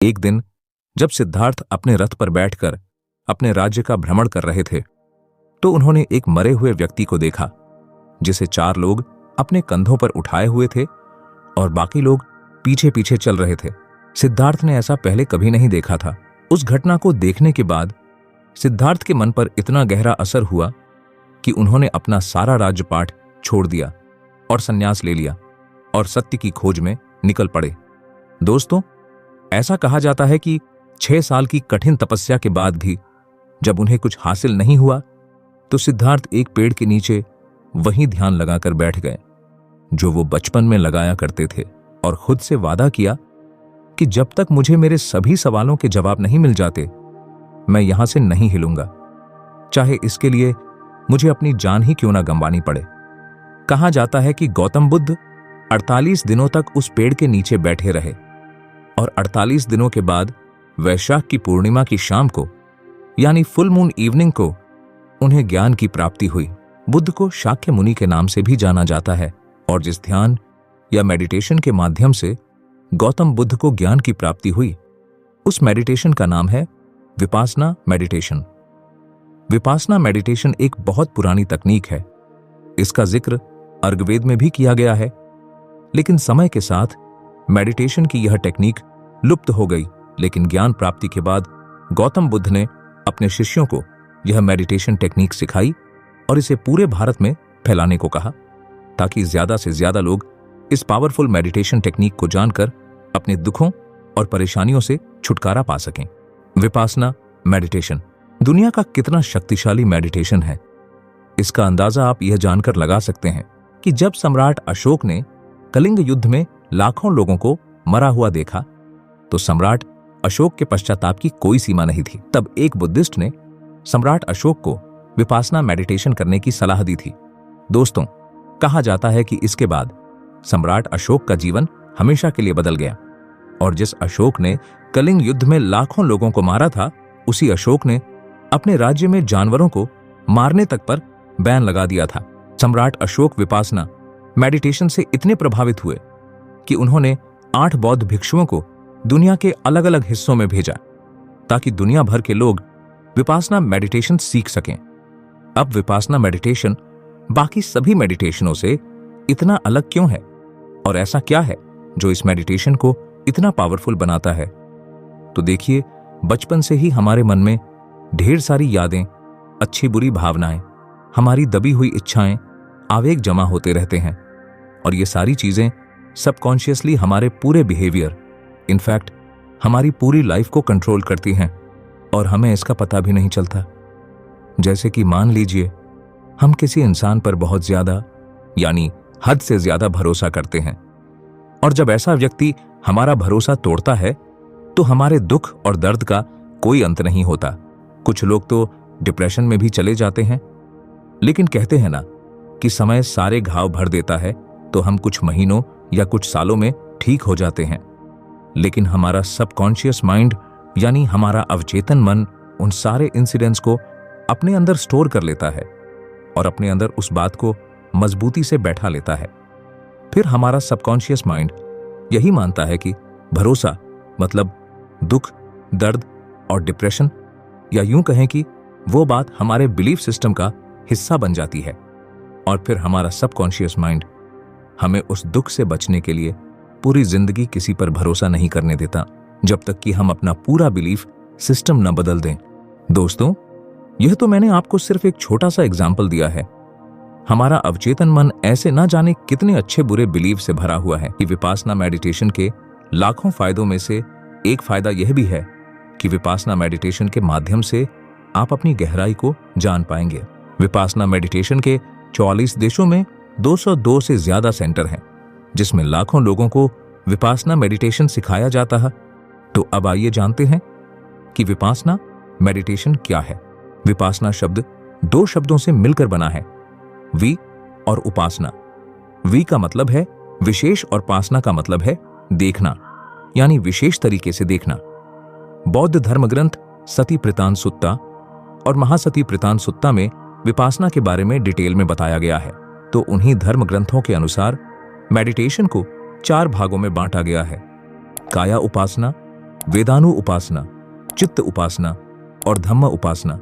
एक दिन जब सिद्धार्थ अपने रथ पर बैठकर अपने राज्य का भ्रमण कर रहे थे, तो उन्होंने एक मरे हुए व्यक्ति को देखा, जिसे 4 लोग अपने कंधों पर उठाए हुए थे और बाकी लोग पीछे पीछे चल रहे थे। सिद्धार्थ ने ऐसा पहले कभी नहीं देखा था। उस घटना को देखने के बाद सिद्धार्थ के मन पर इतना गहरा असर हुआ कि उन्होंने अपना सारा राज्यपाठ छोड़ दिया और संन्यास ले लिया और सत्य की खोज में निकल पड़े। दोस्तों, ऐसा कहा जाता है कि 6 साल की कठिन तपस्या के बाद भी जब उन्हें कुछ हासिल नहीं हुआ, तो सिद्धार्थ एक पेड़ के नीचे वहीं ध्यान लगाकर बैठ गए, जो वो बचपन में लगाया करते थे, और खुद से वादा किया कि जब तक मुझे मेरे सभी सवालों के जवाब नहीं मिल जाते, मैं यहां से नहीं हिलूंगा, चाहे इसके लिए मुझे अपनी जान ही क्यों ना गंवानी पड़े। कहा जाता है कि गौतम बुद्ध 48 दिनों तक उस पेड़ के नीचे बैठे रहे और 48 दिनों के बाद वैशाख की पूर्णिमा की शाम को, यानी फुल मून इवनिंग को, उन्हें ज्ञान की प्राप्ति हुई। बुद्ध को शाक्य मुनि के नाम से भी जाना जाता है, और जिस ध्यान या मेडिटेशन के माध्यम से गौतम बुद्ध को ज्ञान की प्राप्ति हुई, उस मेडिटेशन का नाम है विपासना मेडिटेशन। विपासना मेडिटेशन एक बहुत पुरानी तकनीक है। इसका जिक्र अर्गवेद में भी किया गया है, लेकिन समय के साथ मेडिटेशन की यह टेक्निक लुप्त हो गई। लेकिन ज्ञान प्राप्ति के बाद गौतम बुद्ध ने अपने शिष्यों को यह मेडिटेशन टेक्निक सिखाई और इसे पूरे भारत में फैलाने को कहा, ताकि ज्यादा से ज्यादा लोग इस पावरफुल मेडिटेशन टेक्निक को जानकर अपने दुखों और परेशानियों से छुटकारा पा सकें। विपासना मेडिटेशन दुनिया का कितना शक्तिशाली मेडिटेशन है, इसका अंदाजा आप यह जानकर लगा सकते हैं कि जब सम्राट अशोक ने कलिंग युद्ध में लाखों लोगों को मरा हुआ देखा, तो सम्राट अशोक के पश्चाताप की कोई सीमा नहीं थी। तब एक बुद्धिस्ट ने सम्राट अशोक को विपासना मेडिटेशन करने की सलाह दी थी। दोस्तों, कहा जाता है कि इसके बाद सम्राट अशोक का जीवन हमेशा के लिए बदल गया, और जिस अशोक ने कलिंग युद्ध में लाखों लोगों को मारा था, उसी अशोक ने अपने राज्य में जानवरों को मारने तक पर बैन लगा दिया था। सम्राट अशोक विपासना मेडिटेशन से इतने प्रभावित हुए कि उन्होंने 8 बौद्ध भिक्षुओं को दुनिया के अलग अलग हिस्सों में भेजा, ताकि दुनिया भर के लोग विपासना मेडिटेशन सीख सकें। अब विपासना मेडिटेशन बाकी सभी मेडिटेशनों से इतना अलग क्यों है, और ऐसा क्या है जो इस मेडिटेशन को इतना पावरफुल बनाता है? तो देखिए, बचपन से ही हमारे मन में ढेर सारी यादें, अच्छी बुरी भावनाएं, हमारी दबी हुई इच्छाएं, आवेग जमा होते रहते हैं, और ये सारी चीजें सबकॉन्शियसली हमारे पूरे बिहेवियर, इनफैक्ट हमारी पूरी लाइफ को कंट्रोल करती हैं, और हमें इसका पता भी नहीं चलता। जैसे कि मान लीजिए हम किसी इंसान पर बहुत ज्यादा, यानी हद से ज्यादा भरोसा करते हैं, और जब ऐसा व्यक्ति हमारा भरोसा तोड़ता है, तो हमारे दुख और दर्द का कोई अंत नहीं होता। कुछ लोग तो डिप्रेशन में भी चले जाते हैं, लेकिन कहते हैं ना कि समय सारे घाव भर देता है, तो हम कुछ महीनों या कुछ सालों में ठीक हो जाते हैं। लेकिन हमारा सबकॉन्शियस माइंड, यानी हमारा अवचेतन मन, उन सारे इंसिडेंट्स को अपने अंदर स्टोर कर लेता है और अपने अंदर उस बात को मजबूती से बैठा लेता है। फिर हमारा सबकॉन्शियस माइंड यही मानता है कि भरोसा मतलब दुख, दर्द और डिप्रेशन, या यूं कहें कि वो बात हमारे बिलीफ सिस्टम का हिस्सा बन जाती है, और फिर हमारा सबकॉन्शियस माइंड हमें उस दुख से बचने के लिए पूरी जिंदगी किसी पर भरोसा नहीं करने देता, जब तक कि हम अपना पूरा बिलीफ सिस्टम न बदल दें। दोस्तों, यह तो मैंने आपको सिर्फ एक छोटा सा एग्जाम्पल दिया है। हमारा अवचेतन मन ऐसे ना जाने कितने अच्छे बुरे बिलीफ से भरा हुआ है कि विपासना मेडिटेशन के लाखों फायदों में से एक फायदा यह भी है कि विपासना मेडिटेशन के माध्यम से आप अपनी गहराई को जान पाएंगे। विपासना मेडिटेशन के 44 देशों में 202 से ज्यादा सेंटर हैं, जिसमें लाखों लोगों को विपासना मेडिटेशन सिखाया जाता है। तो अब आइए जानते हैं कि विपासना मेडिटेशन क्या है। विपासना शब्द 2 शब्दों से मिलकर बना है, वी और उपासना। वी का मतलब है विशेष और पासना का मतलब है देखना, यानी विशेष तरीके से देखना। बौद्ध धर्म ग्रंथ सती प्रतान सुत्ता और महासती प्रतान सुत्ता में विपासना के बारे में डिटेल में बताया गया है। तो उन्हीं धर्म ग्रंथों के अनुसार मेडिटेशन को 4 भागों में बांटा गया है: काया उपासना, वेदानु उपासना, चित्त उपासना और धम्म उपासना।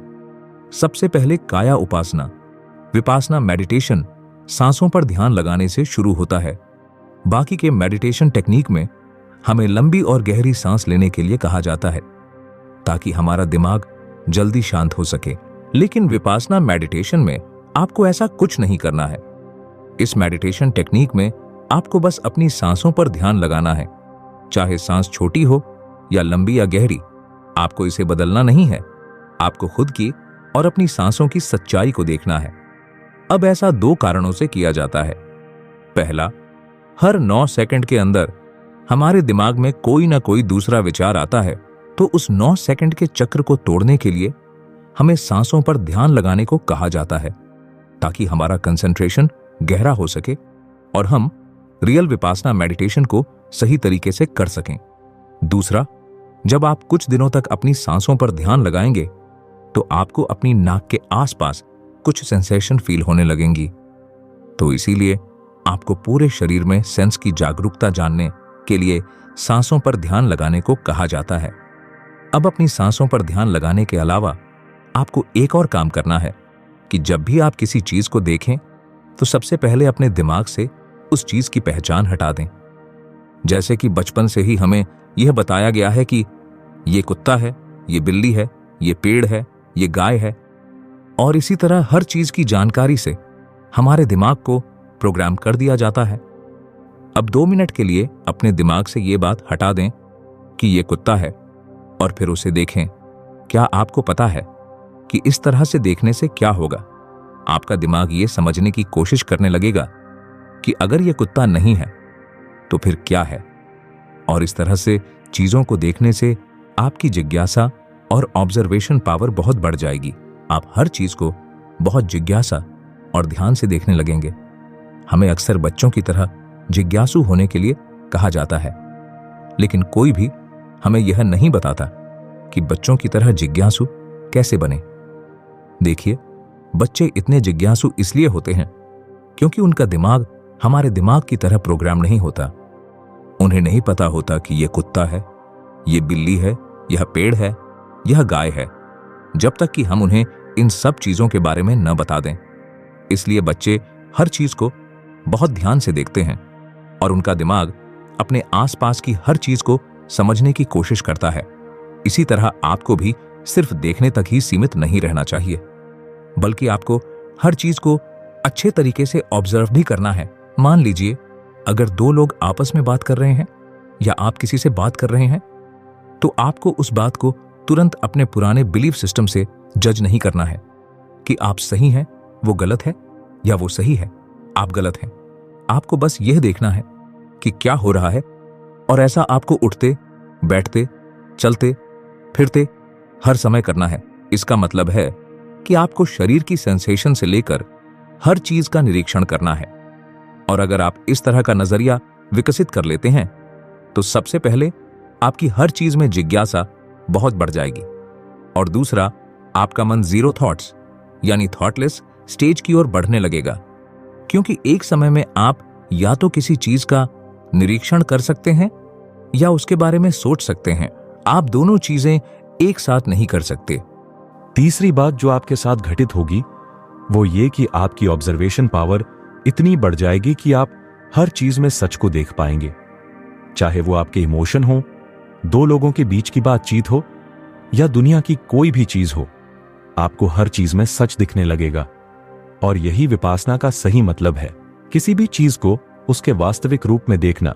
सबसे पहले काया उपासना, विपासना मेडिटेशन सांसों पर ध्यान लगाने से शुरू होता है। बाकी के मेडिटेशन टेक्निक में हमें लंबी और गहरी सांस लेने के लिए कहा जाता है ताकि हमारा दिमाग जल्दी शांत हो सके। लेकिन विपासना मेडिटेशन में आपको ऐसा कुछ नहीं करना है। इस मेडिटेशन टेक्निक में आपको बस अपनी सांसों पर ध्यान लगाना है, चाहे सांस छोटी हो या लंबी या गहरी। आपको इसे बदलना नहीं है, आपको खुद की और अपनी सांसों की सच्चाई को देखना है। अब ऐसा 2 कारणों से किया जाता है। पहला, हर 9 सेकंड के अंदर हमारे दिमाग में कोई ना कोई दूसरा विचार आता है, तो उस 9 सेकंड के चक्र को तोड़ने के लिए हमें सांसों पर ध्यान लगाने को कहा जाता है ताकि हमारा कंसंट्रेशन गहरा हो सके और हम रियल विपासना मेडिटेशन को सही तरीके से कर सकें। दूसरा, जब आप कुछ दिनों तक अपनी सांसों पर ध्यान लगाएंगे तो आपको अपनी नाक के आसपास कुछ सेंसेशन फील होने लगेंगी। तो इसीलिए आपको पूरे शरीर में सेंस की जागरूकता जानने के लिए सांसों पर ध्यान लगाने को कहा जाता है। अब अपनी सांसों पर ध्यान लगाने के अलावा आपको एक और काम करना है कि जब भी आप किसी चीज को देखें तो सबसे पहले अपने दिमाग से उस चीज की पहचान हटा दें। जैसे कि बचपन से ही हमें यह बताया गया है कि ये कुत्ता है, ये बिल्ली है, ये पेड़ है, ये गाय है, और इसी तरह हर चीज की जानकारी से हमारे दिमाग को प्रोग्राम कर दिया जाता है। अब 2 मिनट के लिए अपने दिमाग से ये बात हटा दें कि ये कुत्ता है और फिर उसे देखें। क्या आपको पता है कि इस तरह से देखने से क्या होगा? आपका दिमाग ये समझने की कोशिश करने लगेगा कि अगर ये कुत्ता नहीं है तो फिर क्या है, और इस तरह से चीजों को देखने से आपकी जिज्ञासा और ऑब्जर्वेशन पावर बहुत बढ़ जाएगी। आप हर चीज को बहुत जिज्ञासा और ध्यान से देखने लगेंगे। हमें अक्सर बच्चों की तरह जिज्ञासु होने के लिए कहा जाता है, लेकिन कोई भी हमें यह नहीं बताता कि बच्चों की तरह जिज्ञासु कैसे बने। देखिए, बच्चे इतने जिज्ञासु इसलिए होते हैं क्योंकि उनका दिमाग हमारे दिमाग की तरह प्रोग्राम नहीं होता। उन्हें नहीं पता होता कि यह कुत्ता है, यह बिल्ली है, यह पेड़ है, यह गाय है, जब तक कि हम उन्हें इन सब चीजों के बारे में न बता दें। इसलिए बच्चे हर चीज को बहुत ध्यान से देखते हैं और उनका दिमाग अपने आसपास की हर चीज को समझने की कोशिश करता है। इसी तरह आपको भी सिर्फ देखने तक ही सीमित नहीं रहना चाहिए, बल्कि आपको हर चीज को अच्छे तरीके से ऑब्जर्व भी करना है। मान लीजिए, अगर 2 लोग आपस में बात कर रहे हैं या आप किसी से बात कर रहे हैं, तो आपको उस बात को तुरंत अपने पुराने बिलीफ सिस्टम से जज नहीं करना है कि आप सही हैं, वो गलत है, या वो सही है, आप गलत हैं। आपको बस यह देखना है कि क्या हो रहा है, और ऐसा आपको उठते, बैठते, चलते, फिरते हर समय करना है। इसका मतलब है कि आपको शरीर की सेंसेशन से लेकर हर चीज का निरीक्षण करना है। और अगर आप इस तरह का नजरिया विकसित कर लेते हैं तो सबसे पहले आपकी हर चीज में जिज्ञासा बहुत बढ़ जाएगी, और दूसरा, आपका मन 0 थॉट्स यानी थॉटलेस स्टेज की ओर बढ़ने लगेगा, क्योंकि एक समय में आप या तो किसी चीज का निरीक्षण कर सकते हैं या उसके बारे में सोच सकते हैं। आप दोनों चीजें एक साथ नहीं कर सकते। तीसरी बात जो आपके साथ घटित होगी वो ये कि आपकी ऑब्जर्वेशन पावर इतनी बढ़ जाएगी कि आप हर चीज में सच को देख पाएंगे, चाहे वो आपके इमोशन हो, 2 लोगों के बीच की बातचीत हो, या दुनिया की कोई भी चीज हो। आपको हर चीज में सच दिखने लगेगा, और यही विपासना का सही मतलब है। किसी भी चीज को उसके वास्तविक रूप में देखना,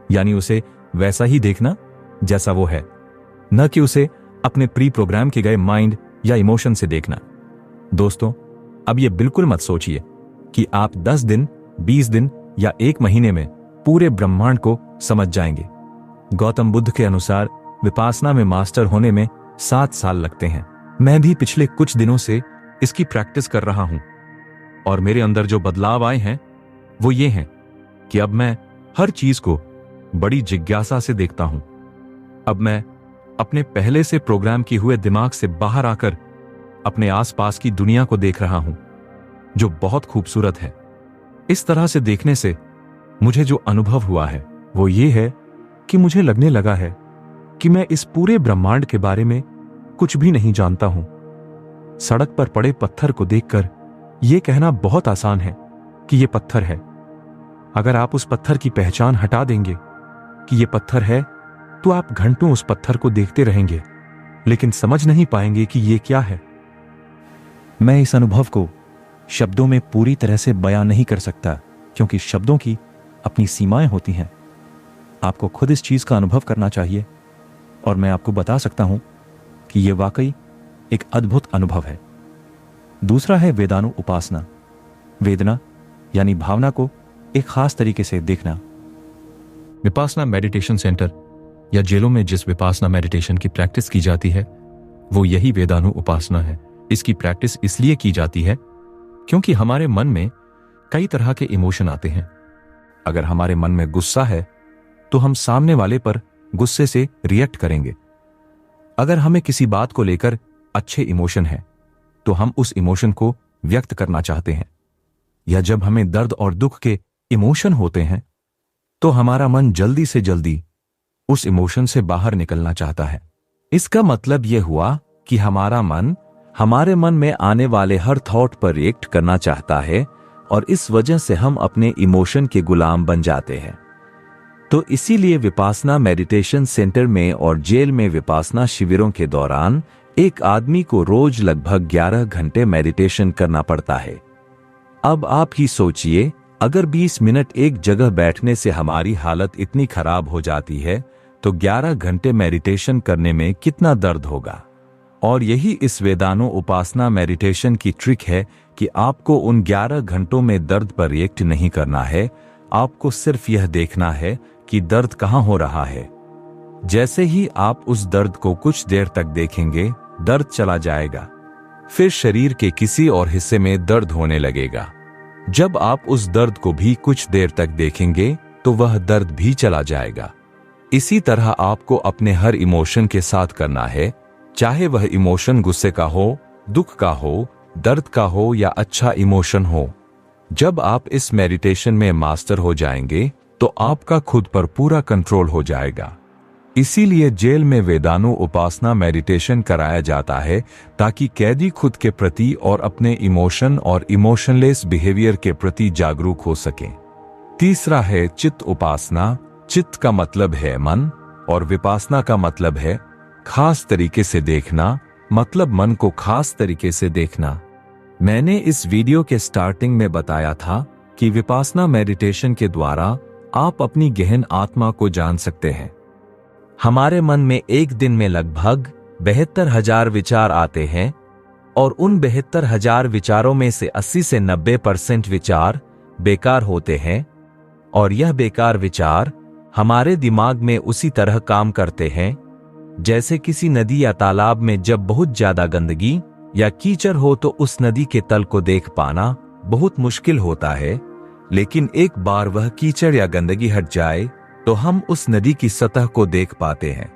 यानी उसे वैसा ही देखना जैसा वो है, न कि उसे अपने प्री प्रोग्राम किए गए माइंड या इमोशन से देखना। दोस्तों, अब ये बिल्कुल मत सोचिए कि आप 10 दिन, 20 दिन या 1 महीने में पूरे ब्रह्मांड को समझ जाएंगे। गौतम बुद्ध के अनुसार विपासना में मास्टर होने में 7 साल लगते हैं। मैं भी पिछले कुछ दिनों से इसकी प्रैक्टिस कर रहा हूं, और मेरे अंदर जो बदलाव आए हैं वो ये हैं कि अब मैं हर चीज को बड़ी जिज्ञासा से देखता हूं। अब मैं अपने पहले से प्रोग्राम किए हुए दिमाग से बाहर आकर अपने आसपास की दुनिया को देख रहा हूं, जो बहुत खूबसूरत है। इस तरह से देखने से मुझे जो अनुभव हुआ है वो ये है कि मुझे लगने लगा है कि मैं इस पूरे ब्रह्मांड के बारे में कुछ भी नहीं जानता हूं। सड़क पर पड़े पत्थर को देखकर यह कहना बहुत आसान है कि यह पत्थर है। अगर आप उस पत्थर की पहचान हटा देंगे कि यह पत्थर है, तो आप घंटों उस पत्थर को देखते रहेंगे, लेकिन समझ नहीं पाएंगे कि यह क्या है। मैं इस अनुभव को शब्दों में पूरी तरह से बयां नहीं कर सकता, क्योंकि शब्दों की अपनी सीमाएं होती हैं। आपको खुद इस चीज का अनुभव करना चाहिए, और मैं आपको बता सकता हूं कि यह वाकई एक अद्भुत अनुभव है। दूसरा है वेदानु उपासना। वेदना यानी भावना को एक खास तरीके से देखना। विपासना मेडिटेशन सेंटर या जेलों में जिस विपासना मेडिटेशन की प्रैक्टिस की जाती है, वो यही वेदानु उपासना है। इसकी प्रैक्टिस इसलिए की जाती है क्योंकि हमारे मन में कई तरह के इमोशन आते हैं। अगर हमारे मन में गुस्सा है, तो हम सामने वाले पर गुस्से से रिएक्ट करेंगे। अगर हमें किसी बात को लेकर अच्छे इमोशन है, तो हम उस इमोशन को व्यक्त करना चाहते हैं। या जब हमें दर्द और दुख के इमोशन होते हैं, तो हमारा मन जल्दी से जल्दी उस इमोशन से बाहर निकलना चाहता है। इसका मतलब यह हुआ कि हमारा मन हमारे मन में आने वाले हर थॉट पर रिएक्ट करना चाहता है, और इस वजह से हम अपने इमोशन के गुलाम बन जाते हैं। तो इसीलिए विपासना मेडिटेशन सेंटर में और जेल में विपासना शिविरों के दौरान एक आदमी को रोज लगभग 11 घंटे मेडिटेशन करना पड़ता है। अब आप ही सोचिए, अगर 20 मिनट एक जगह बैठने से हमारी हालत इतनी खराब हो जाती है, तो 11 घंटे मेडिटेशन करने में कितना दर्द होगा। और यही इस वेदानु उपासना मेडिटेशन की ट्रिक है कि आपको उन 11 घंटों में दर्द पर रिएक्ट नहीं करना है। आपको सिर्फ यह देखना है कि दर्द कहां हो रहा है। जैसे ही आप उस दर्द को कुछ देर तक देखेंगे, दर्द चला जाएगा। फिर शरीर के किसी और हिस्से में दर्द होने लगेगा। जब आप उस दर्द को भी कुछ देर तक देखेंगे, तो वह दर्द भी चला जाएगा। इसी तरह आपको अपने हर इमोशन के साथ करना है, चाहे वह इमोशन गुस्से का हो, दुख का हो, दर्द का हो या अच्छा इमोशन हो। जब आप इस मेडिटेशन में मास्टर हो जाएंगे, तो आपका खुद पर पूरा कंट्रोल हो जाएगा। इसीलिए जेल में वेदानु उपासना मेडिटेशन कराया जाता है, ताकि कैदी खुद के प्रति और अपने इमोशन और इमोशनलेस बिहेवियर के प्रति जागरूक हो सकें। तीसरा है चित्त उपासना। चित्त का मतलब है मन, और विपासना का मतलब है खास तरीके से देखना, मतलब मन को खास तरीके से देखना। मैंने इस वीडियो के स्टार्टिंग में बताया था कि विपासना मेडिटेशन के द्वारा आप अपनी गहन आत्मा को जान सकते हैं। हमारे मन में एक दिन में लगभग 72,000 विचार आते हैं, और उन 72,000 विचारों में से 80 से 90% विचार बेकार होते हैं। और यह बेकार विचार हमारे दिमाग में उसी तरह काम करते हैं जैसे किसी नदी या तालाब में जब बहुत ज्यादा गंदगी या कीचड़ हो, तो उस नदी के तल को देख पाना बहुत मुश्किल होता है। लेकिन एक बार वह कीचड़ या गंदगी हट जाए, तो हम उस नदी की सतह को देख पाते हैं।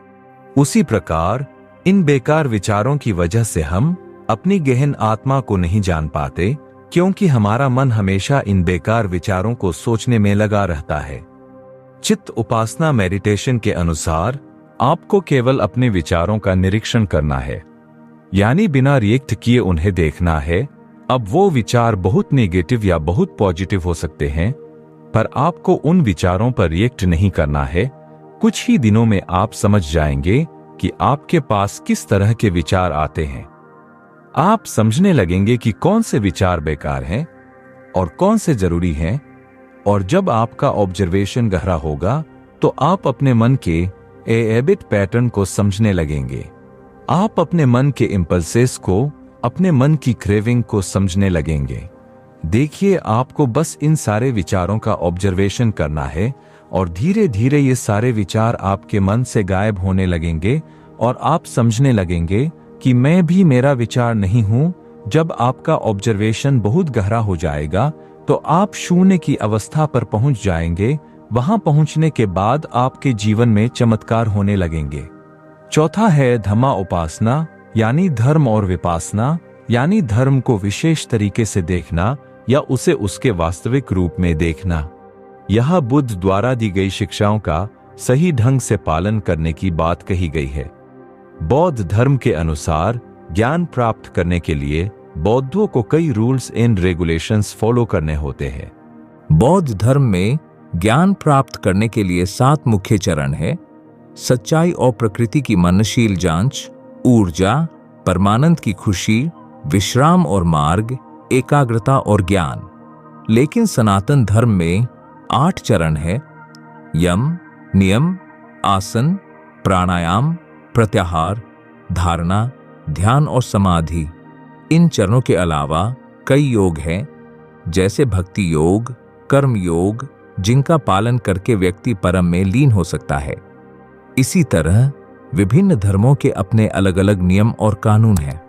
उसी प्रकार इन बेकार विचारों की वजह से हम अपनी गहन आत्मा को नहीं जान पाते, क्योंकि हमारा मन हमेशा इन बेकार विचारों को सोचने में लगा रहता है। चित्त उपासना मेडिटेशन के अनुसार आपको केवल अपने विचारों का निरीक्षण करना है, यानी बिना रिएक्ट किए उन्हें देखना है। अब वो विचार बहुत नेगेटिव या बहुत पॉजिटिव हो सकते हैं, पर आपको उन विचारों पर रिएक्ट नहीं करना है। कुछ ही दिनों में आप समझ जाएंगे कि आपके पास किस तरह के विचार आते हैं। आप समझने लगेंगे कि कौन से विचार बेकार हैं और कौन से जरूरी हैं। और जब आपका ऑब्जर्वेशन गहरा होगा, तो आप अपने मन के हैबिट पैटर्न को समझने लगेंगे। आप अपने मन के इंपल्सेस को, अपने मन की क्रेविंग को समझने लगेंगे। देखिए, आपको बस इन सारे विचारों का ऑब्जर्वेशन करना है, और धीरे धीरे ये सारे विचार आपके मन से गायब होने लगेंगे, और आप समझने लगेंगे कि मैं भी मेरा विचार नहीं हूं। जब आपका ऑब्जर्वेशन बहुत गहरा हो जाएगा, तो आप शून्य की अवस्था पर पहुंच जाएंगे। वहां पहुंचने के बाद आपके जीवन में चमत्कार होने लगेंगे। चौथा है धम्मा उपासना, यानी धर्म और विपासना, यानी धर्म को विशेष तरीके से देखना या उसे उसके वास्तविक रूप में देखना। यह बुद्ध द्वारा दी गई शिक्षाओं का सही ढंग से पालन करने की बात कही गई है। बौद्ध धर्म के अनुसार ज्ञान प्राप्त करने के लिए बौद्धों को कई रूल्स एंड रेगुलेशंस फॉलो करने होते हैं। बौद्ध धर्म में ज्ञान प्राप्त करने के लिए 7 मुख्य चरण है: सच्चाई और प्रकृति की मननशील जांच, ऊर्जा, परमानंद की खुशी, विश्राम और मार्ग, एकाग्रता और ज्ञान। लेकिन सनातन धर्म में 8 चरण है: यम, नियम, आसन, प्राणायाम, प्रत्याहार, धारणा, ध्यान और समाधि। इन चरणों के अलावा कई योग हैं, जैसे भक्ति योग, कर्म योग, जिनका पालन करके व्यक्ति परम में लीन हो सकता है। इसी तरह विभिन्न धर्मों के अपने अलग अलग नियम और कानून हैं।